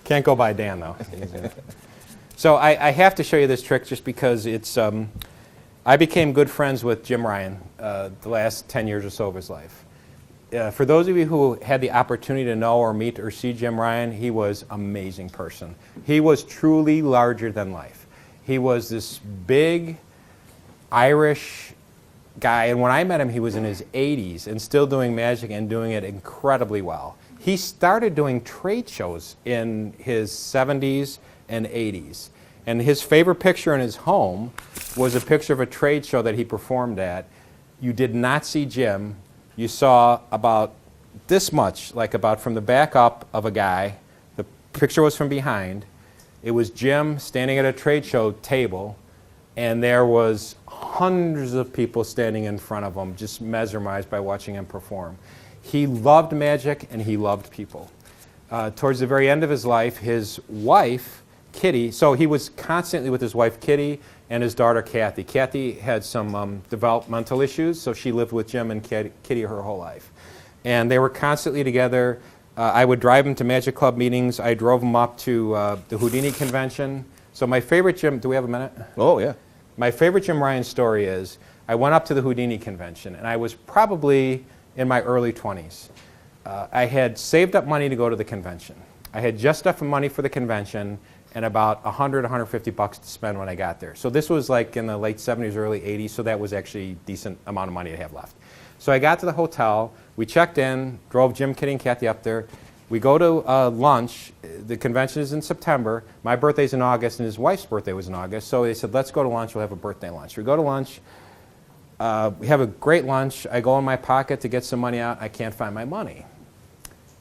Can't go by Dan, though. So I have to show you this trick just because it's, I became good friends with Jim Ryan the last 10 years or so of his life. For those of you who had the opportunity to know or meet or see Jim Ryan, he was an amazing person. He was truly larger than life. He was this big Irish guy, and when I met him, he was in his 80s and still doing magic and doing it incredibly well. He started doing trade shows in his 70s and 80s. And his favorite picture in his home was a picture of a trade show that he performed at. You did not see Jim. You saw about this much, like about from the back up of a guy. The picture was from behind. It was Jim standing at a trade show table, and there was hundreds of people standing in front of him, just mesmerized by watching him perform. He loved magic, and he loved people. Towards the very end of his life, his wife, Kitty, so he was constantly with his wife, Kitty, and his daughter, Kathy. Kathy had some developmental issues, so she lived with Jim and Kitty her whole life. And they were constantly together. I would drive him to Magic Club meetings. I drove him up to the Houdini convention. So my favorite Jim, do we have a minute? Oh, yeah. My favorite Jim Ryan story is I went up to the Houdini convention, and I was probably in my early 20s. I had saved up money to go to the convention. I had just enough money for the convention and about $100, $150 to spend when I got there. So this was like in the late 70s, early 80s, so that was actually a decent amount of money to have left. So I got to the hotel, we checked in, drove Jim, Kitty, and Kathy up there. We go to lunch. The convention is in September. My birthday's in August, and his wife's birthday was in August. So they said, let's go to lunch. We'll have a birthday lunch. We go to lunch. We have a great lunch. I go in my pocket to get some money out. I can't find my money.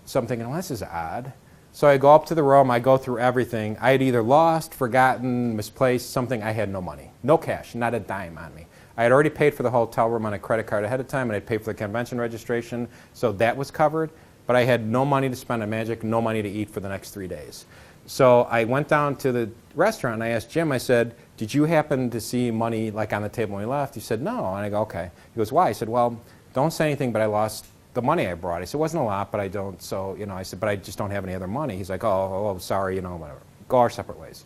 So I'm thinking, well, this is odd. So I go up to the room. I go through everything. I had either lost, forgotten, misplaced something. I had no money. No cash, not a dime on me. I had already paid for the hotel room on a credit card ahead of time, and I'd paid for the convention registration, so that was covered. But I had no money to spend on magic, no money to eat for the next 3 days. So I went down to the restaurant, and I asked Jim, I said, did you happen to see money like on the table when we left? He said, no. And I go, okay. He goes, why? I said, well, don't say anything, but I lost the money I brought. He said, it wasn't a lot, but I don't, so, you know, I said, but I just don't have any other money. He's like, oh, sorry, you know, whatever. Go our separate ways.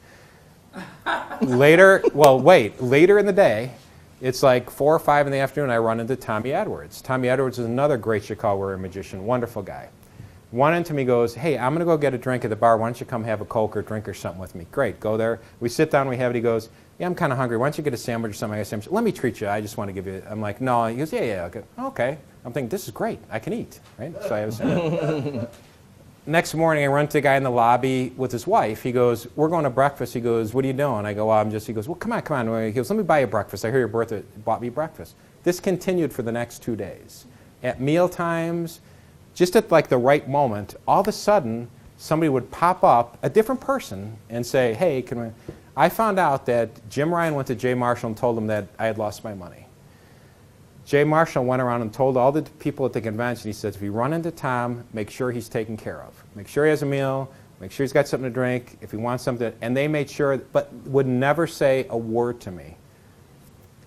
Later in the day, it's like 4 or 5 in the afternoon, I run into Tommy Edwards. Tommy Edwards is another great Chicago area magician, wonderful guy. One into me goes, hey, I'm going to go get a drink at the bar. Why don't you come have a Coke or drink or something with me? Great, go there. We sit down, we have it. He goes, yeah, I'm kind of hungry. Why don't you get a sandwich or something? I said, let me treat you. I just want to give you, I'm like, no. He goes, yeah, okay. I'm thinking, this is great. I can eat, right? So I have a sandwich. Next morning, I run to the guy in the lobby with his wife. He goes, we're going to breakfast. He goes, what are you doing? I go, well, he goes, well, come on. He goes, let me buy you breakfast. I hear your birthday bought me breakfast. This continued for the next 2 days. At meal times, just at like the right moment, all of a sudden, somebody would pop up, a different person, and say, hey, I found out that Jim Ryan went to Jay Marshall and told him that I had lost my money. Jay Marshall went around and told all the people at the convention, he says, if you run into Tom, make sure he's taken care of. Make sure he has a meal, make sure he's got something to drink, if he wants something, and they made sure, but would never say a word to me.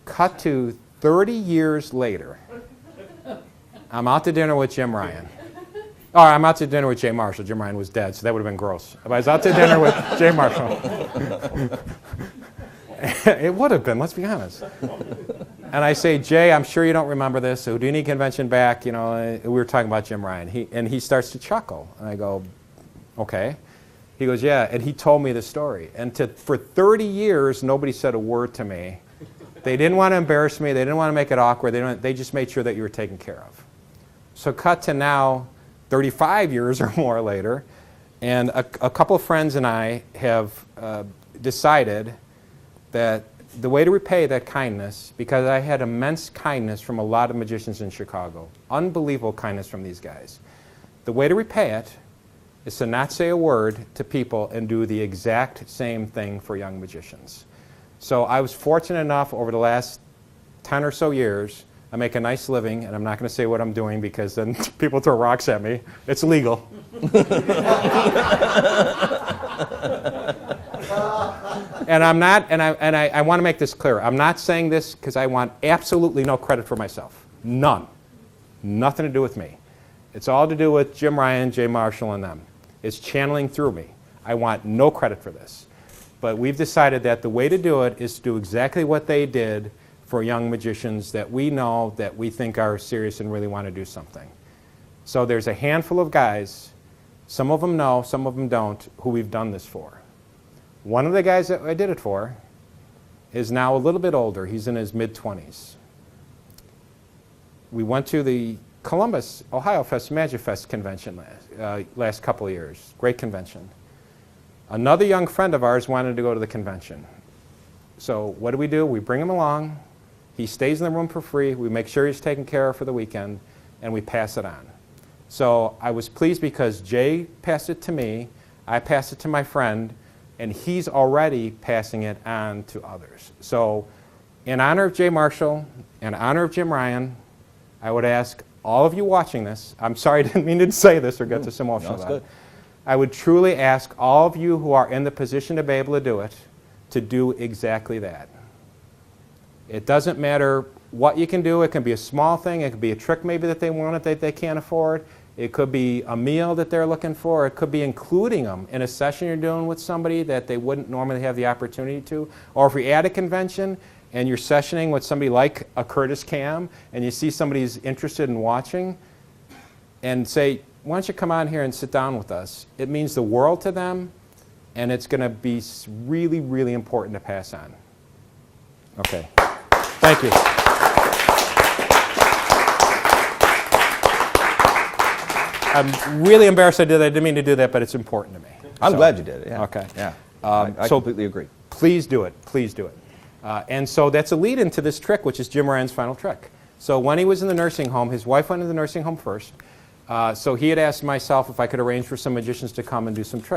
Cut to 30 years later, I'm out to dinner with Jim Ryan. Or I'm out to dinner with Jay Marshall. Jim Ryan was dead, so that would have been gross. But I was out to dinner with Jay Marshall. It would have been, let's be honest. And I say, Jay, I'm sure you don't remember this. The Houdini convention back, you know, we were talking about Jim Ryan. He starts to chuckle. And I go, okay. He goes, yeah. And he told me the story. And for 30 years, nobody said a word to me. They didn't want to embarrass me. They didn't want to make it awkward. They just made sure that you were taken care of. So cut to now, 35 years or more later, and a couple of friends and I have decided that the way to repay that kindness, because I had immense kindness from a lot of magicians in Chicago, unbelievable kindness from these guys. The way to repay it is to not say a word to people and do the exact same thing for young magicians. So I was fortunate enough over the last 10 or so years, I make a nice living, and I'm not going to say what I'm doing because then people throw rocks at me. It's legal. And I'm not, and I want to make this clear. I'm not saying this because I want absolutely no credit for myself. None. Nothing to do with me. It's all to do with Jim Ryan, Jay Marshall, and them. It's channeling through me. I want no credit for this. But we've decided that the way to do it is to do exactly what they did for young magicians that we know that we think are serious and really want to do something. So there's a handful of guys, some of them know, some of them don't, who we've done this for. One of the guys that I did it for is now a little bit older. He's in his mid-20s. We went to the Columbus, Ohio Fest, Magic Fest convention last couple of years. Great convention. Another young friend of ours wanted to go to the convention. So what do? We bring him along. He stays in the room for free. We make sure he's taken care of for the weekend, and we pass it on. So I was pleased because Jay passed it to me, I passed it to my friend, and he's already passing it on to others. So in honor of Jay Marshall, in honor of Jim Ryan, I would ask all of you watching this, I'm sorry I didn't mean to say this or get this emotional about it. I would truly ask all of you who are in the position to be able to do it to do exactly that. It doesn't matter what you can do. It can be a small thing. It could be a trick maybe that they wanted that they can't afford. It could be a meal that they're looking for. It could be including them in a session you're doing with somebody that they wouldn't normally have the opportunity to. Or if you're at a convention and you're sessioning with somebody like a Curtis Cam and you see somebody who's interested in watching and say, why don't you come on here and sit down with us? It means the world to them, and it's going to be really, really important to pass on. Okay. Thank you. I'm really embarrassed I did that. I didn't mean to do that, but it's important to me. I'm glad you did it. Yeah. Okay. Yeah. I completely agree. Please do it. Please do it. And so that's a lead into this trick, which is Jim Ryan's final trick. So when he was in the nursing home, his wife went to the nursing home first. So he had asked myself if I could arrange for some magicians to come and do some tricks.